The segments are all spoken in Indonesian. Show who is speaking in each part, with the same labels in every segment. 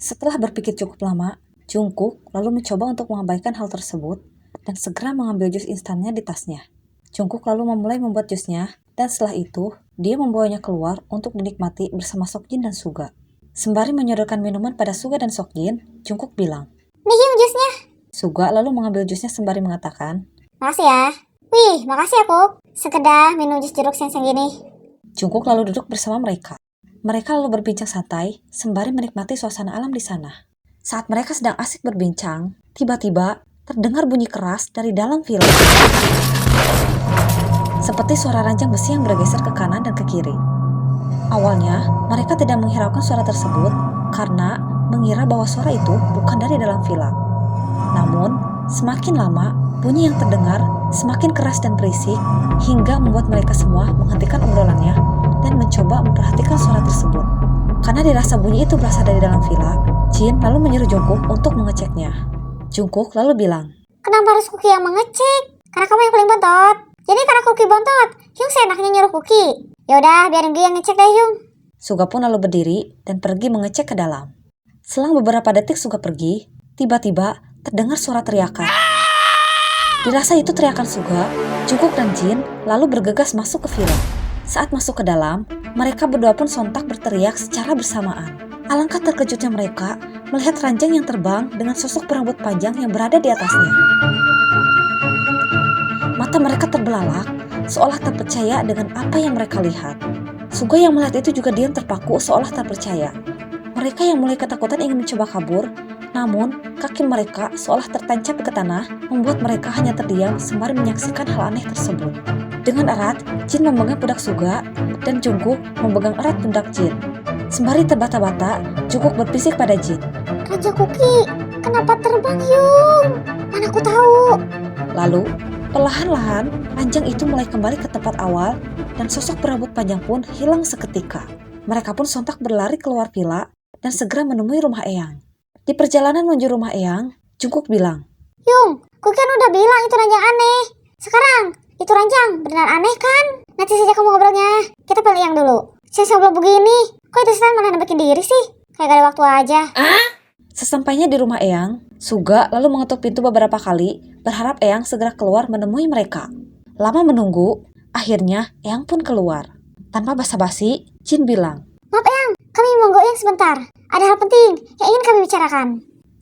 Speaker 1: Setelah berpikir cukup lama, Jungkook lalu mencoba untuk mengabaikan hal tersebut dan segera mengambil jus instannya di tasnya. Jungkook lalu memulai membuat jusnya, dan setelah itu, dia membawanya keluar untuk dinikmati bersama Seokjin dan Suga. Sembari menyodorkan minuman pada Suga dan Seokjin, Jungkook bilang,
Speaker 2: "Nih Hyung jusnya."
Speaker 1: Suga lalu mengambil jusnya sembari mengatakan,
Speaker 2: "Makasih ya." "Wih, makasih ya Kuk. Sekedar minum jus jeruk seng-seng gini."
Speaker 1: Jungkook lalu duduk bersama mereka. Mereka lalu berbincang santai sembari menikmati suasana alam di sana. Saat mereka sedang asik berbincang, tiba-tiba terdengar bunyi keras dari dalam villa. Seperti suara ranjang besi yang bergeser ke kanan dan ke kiri. Awalnya, mereka tidak menghiraukan suara tersebut karena mengira bahwa suara itu bukan dari dalam villa. Namun, semakin lama, bunyi yang terdengar semakin keras dan berisik hingga membuat mereka semua menghentikan obrolannya dan mencoba memperhatikan suara tersebut. Karena dirasa bunyi itu berasal dari dalam villa, Jin lalu menyuruh Jungkook untuk mengeceknya. Jungkook lalu bilang,
Speaker 2: "Kenapa harus Kuki yang mengecek? Karena kamu yang paling bontot. Jadi karena Kuki bontot, Hyung seenaknya nyuruh Kuki. Yaudah, biarin gue yang ngecek deh Hyung."
Speaker 1: Suga pun lalu berdiri dan pergi mengecek ke dalam. Selang beberapa detik Suga pergi, tiba-tiba terdengar suara teriakan. Dirasa itu teriakan Suga, Jungkook dan Jin lalu bergegas masuk ke villa. Saat masuk ke dalam, mereka berdua pun sontak berteriak secara bersamaan. Alangkah terkejutnya mereka melihat ranjang yang terbang dengan sosok berambut panjang yang berada di atasnya. Mata mereka terbelalak, seolah tak percaya dengan apa yang mereka lihat. Suga yang melihat itu juga diam terpaku seolah tak percaya. Mereka yang mulai ketakutan ingin mencoba kabur, namun kaki mereka seolah tertancap ke tanah, membuat mereka hanya terdiam sembari menyaksikan hal aneh tersebut. Dengan erat, Jin memegang pundak Suga, dan Jungkook memegang erat pundak Jin. Sembari terbata-bata, Jungkook berbisik pada Jin.
Speaker 2: "Raja Kuki, kenapa terbang Hyung? Mana aku tahu."
Speaker 1: Lalu, perlahan-lahan, ranjang itu mulai kembali ke tempat awal, dan sosok berambut panjang pun hilang seketika. Mereka pun sontak berlari keluar villa, dan segera menemui rumah Eyang. Di perjalanan menuju rumah Eyang, Jungkook bilang,
Speaker 2: "Hyung, Kuki kan udah bilang itu ranjang aneh. Sekarang, itu ranjang beneran aneh kan? Nanti saja kamu ngobrolnya. Kita pilih yang dulu. Saya belum begini. Kok itu setan malah nembakin diri sih? Kayak gak ada waktu aja."
Speaker 1: Sesampainya di rumah Eyang, Suga lalu mengetuk pintu beberapa kali, berharap Eyang segera keluar menemui mereka. Lama menunggu, akhirnya Eyang pun keluar. Tanpa basa-basi, Jin bilang,
Speaker 2: "Maaf Eyang, kami monggo Eyang sebentar. Ada hal penting yang ingin kami bicarakan."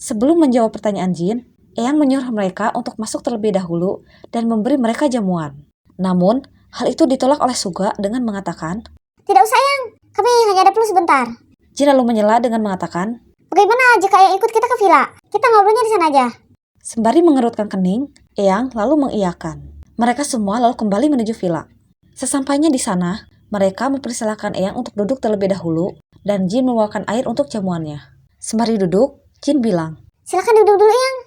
Speaker 1: sebelum menjawab pertanyaan Jin, Eyang menyuruh mereka untuk masuk terlebih dahulu dan memberi mereka jamuan. Namun, hal itu ditolak oleh Suga dengan mengatakan,
Speaker 2: "Tidak usah Eyang, kami hanya ada perlu sebentar."
Speaker 1: Jin lalu menyela dengan mengatakan,
Speaker 2: "Bagaimana jika Eyang ikut kita ke villa? Kita ngobrolnya di sana aja."
Speaker 1: sembari mengerutkan kening, Eyang lalu mengiyakan. Mereka semua lalu kembali menuju villa. Sesampainya di sana, mereka mempersilahkan Eyang untuk duduk terlebih dahulu, dan Jin membawakan air untuk jamuannya. Sembari duduk, Jin bilang,
Speaker 2: "Silakan duduk dulu Eyang."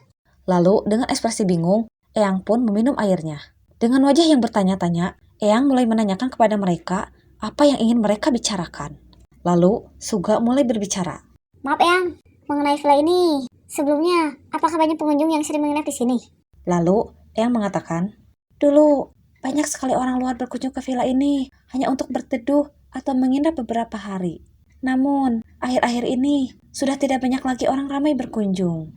Speaker 1: lalu dengan ekspresi bingung, Eyang pun meminum airnya. Dengan wajah yang bertanya-tanya, Eyang mulai menanyakan kepada mereka apa yang ingin mereka bicarakan. Lalu, Suga mulai berbicara.
Speaker 2: "Maaf Eyang, mengenai villa ini. Sebelumnya, apakah banyak pengunjung yang sering menginap di sini?"
Speaker 1: Lalu, Eyang mengatakan, dulu banyak sekali orang luar berkunjung ke villa ini hanya untuk berteduh atau menginap beberapa hari. Namun, akhir-akhir ini sudah tidak banyak lagi orang ramai berkunjung.